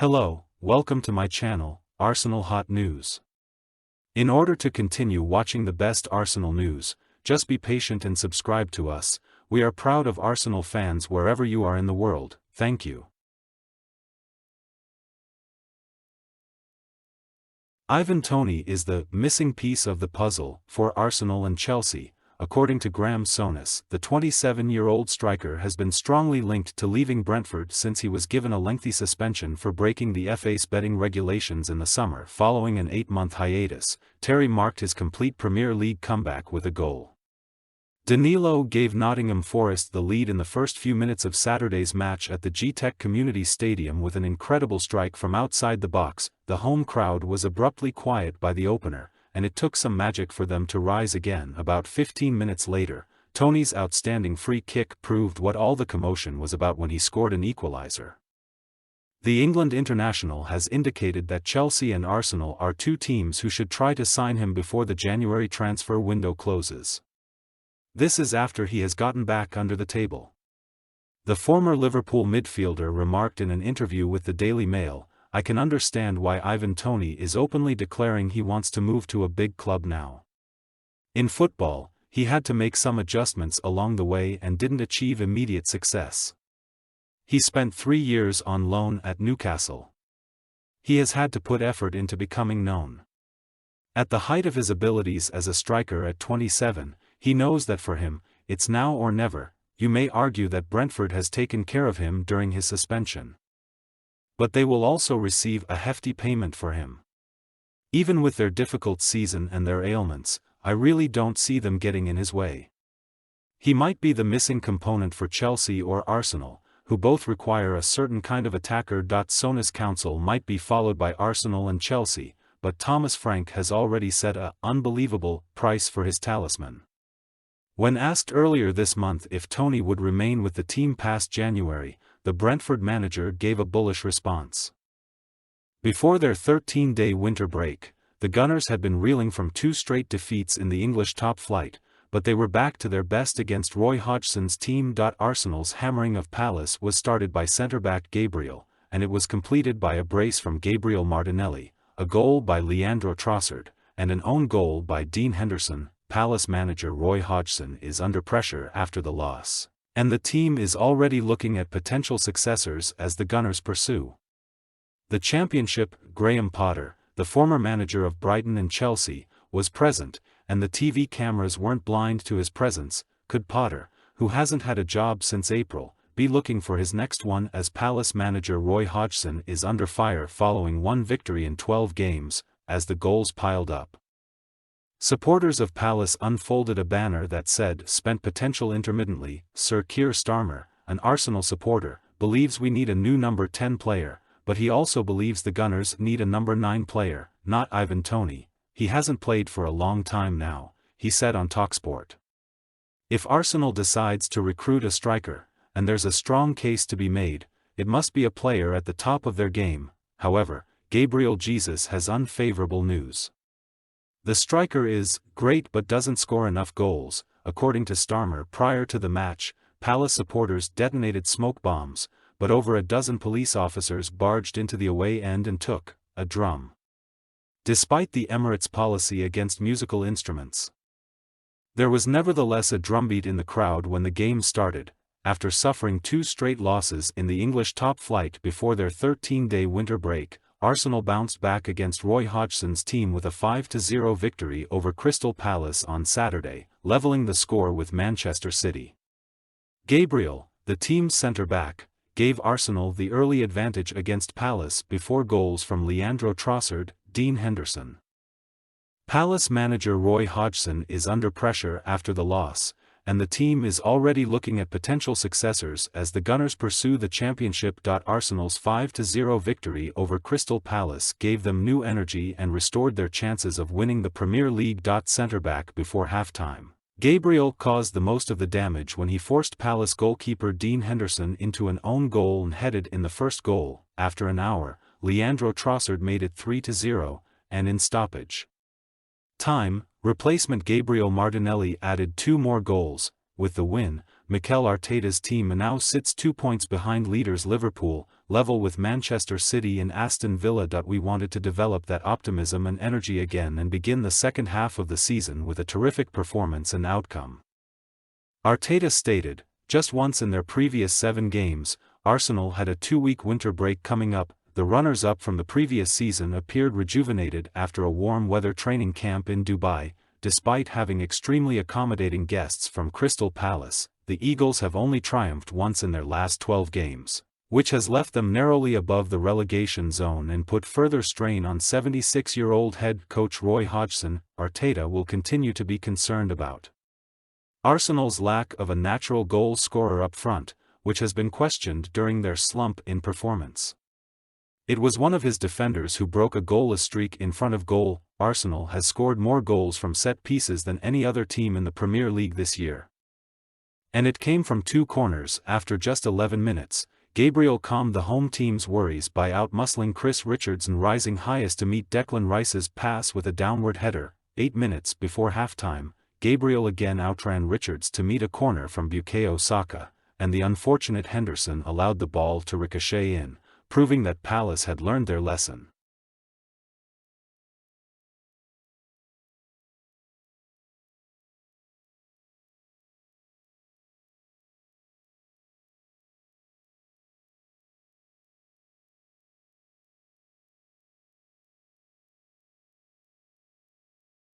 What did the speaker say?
Hello, welcome to my channel, Arsenal Hot News. In order to continue watching the best Arsenal news, just be patient and subscribe to us. We are proud of Arsenal fans wherever you are in the world. Thank you. Ivan Toney is the missing piece of the puzzle for Arsenal and Chelsea. According to Graham Souness, the 27-year-old striker has been strongly linked to leaving Brentford since he was given a lengthy suspension for breaking the FA's betting regulations in the summer. Following an 8-month hiatus, Terry marked his complete Premier League comeback with a goal. Danilo gave Nottingham Forest the lead in the first few minutes of Saturday's match at the G-Tech Community Stadium with an incredible strike from outside the box. The home crowd was abruptly quiet by the opener, and it took some magic for them to rise again. About 15 minutes later, Toney's outstanding free kick proved what all the commotion was about when he scored an equaliser. The England international has indicated that Chelsea and Arsenal are two teams who should try to sign him before the January transfer window closes. This is after he has gotten back under the table. The former Liverpool midfielder remarked in an interview with the Daily Mail, "I can understand why Ivan Toney is openly declaring he wants to move to a big club now. In football, he had to make some adjustments along the way and didn't achieve immediate success. He spent 3 years on loan at Newcastle. He has had to put effort into becoming known. At the height of his abilities as a striker at 27, he knows that for him, it's now or never." You may argue that Brentford has taken care of him during his suspension. But they will also receive a hefty payment for him. Even with their difficult season and their ailments, I really don't see them getting in his way. He might be the missing component for Chelsea or Arsenal, who both require a certain kind of attacker. Souness' counsel might be followed by Arsenal and Chelsea, but Thomas Frank has already set an unbelievable price for his talisman. When asked earlier this month if Toney would remain with the team past January, the Brentford manager gave a bullish response. Before their 13-day winter break, the Gunners had been reeling from 2 straight defeats in the English top flight, but they were back to their best against Roy Hodgson's team. Arsenal's hammering of Palace was started by centre-back Gabriel, and it was completed by a brace from Gabriel Martinelli, a goal by Leandro Trossard, and an own goal by Dean Henderson. Palace manager Roy Hodgson is under pressure after the loss, and the team is already looking at potential successors as the Gunners pursue the championship. Graham Potter, the former manager of Brighton and Chelsea, was present, and the TV cameras weren't blind to his presence. Could Potter, who hasn't had a job since April, be looking for his next one as Palace manager Roy Hodgson is under fire following one victory in 12 games, as the goals piled up? Supporters of Palace unfolded a banner that said "Spent potential intermittently." Sir Keir Starmer, an Arsenal supporter, believes we need a new number 10 player, but he also believes the Gunners need a number 9 player, not Ivan Toney. "He hasn't played for a long time now," he said on TalkSport. If Arsenal decides to recruit a striker, and there's a strong case to be made, it must be a player at the top of their game. However, Gabriel Jesus has unfavourable news. The striker is great but doesn't score enough goals. According to Starmer, prior to the match, Palace supporters detonated smoke bombs, but over a dozen police officers barged into the away end and took a drum. Despite the Emirates' policy against musical instruments, there was nevertheless a drumbeat in the crowd when the game started. After suffering 2 straight losses in the English top flight before their 13-day winter break, Arsenal bounced back against Roy Hodgson's team with a 5-0 victory over Crystal Palace on Saturday, levelling the score with Manchester City. Gabriel, the team's centre-back, gave Arsenal the early advantage against Palace before goals from Leandro Trossard, Dean Henderson. Palace manager Roy Hodgson is under pressure after the loss, and the team is already looking at potential successors as the Gunners pursue the championship. Arsenal's 5-0 victory over Crystal Palace gave them new energy and restored their chances of winning the Premier League. Centre-back before halftime, Gabriel caused the most of the damage when he forced Palace goalkeeper Dean Henderson into an own goal and headed in the first goal. After an hour, Leandro Trossard made it 3-0, and in stoppage time, replacement Gabriel Martinelli added 2 more goals. With the win, Mikel Arteta's team now sits 2 points behind leaders Liverpool, level with Manchester City and Aston Villa. We wanted to develop that optimism and energy again and begin the second half of the season with a terrific performance and outcome. Arteta stated, just once in their previous 7 games, Arsenal had a 2-week winter break coming up. The runners-up from the previous season appeared rejuvenated after a warm-weather training camp in Dubai. Despite having extremely accommodating guests from Crystal Palace, the Eagles have only triumphed once in their last 12 games, which has left them narrowly above the relegation zone and put further strain on 76-year-old head coach Roy Hodgson. Arteta will continue to be concerned about Arsenal's lack of a natural goal scorer up front, which has been questioned during their slump in performance. It was one of his defenders who broke a goalless streak in front of goal. Arsenal has scored more goals from set pieces than any other team in the Premier League this year. And it came from 2 corners. After just 11 minutes, Gabriel calmed the home team's worries by outmuscling Chris Richards and rising highest to meet Declan Rice's pass with a downward header. 8 minutes before halftime, Gabriel again outran Richards to meet a corner from Bukayo Saka, and the unfortunate Henderson allowed the ball to ricochet in, proving that Palace had learned their lesson.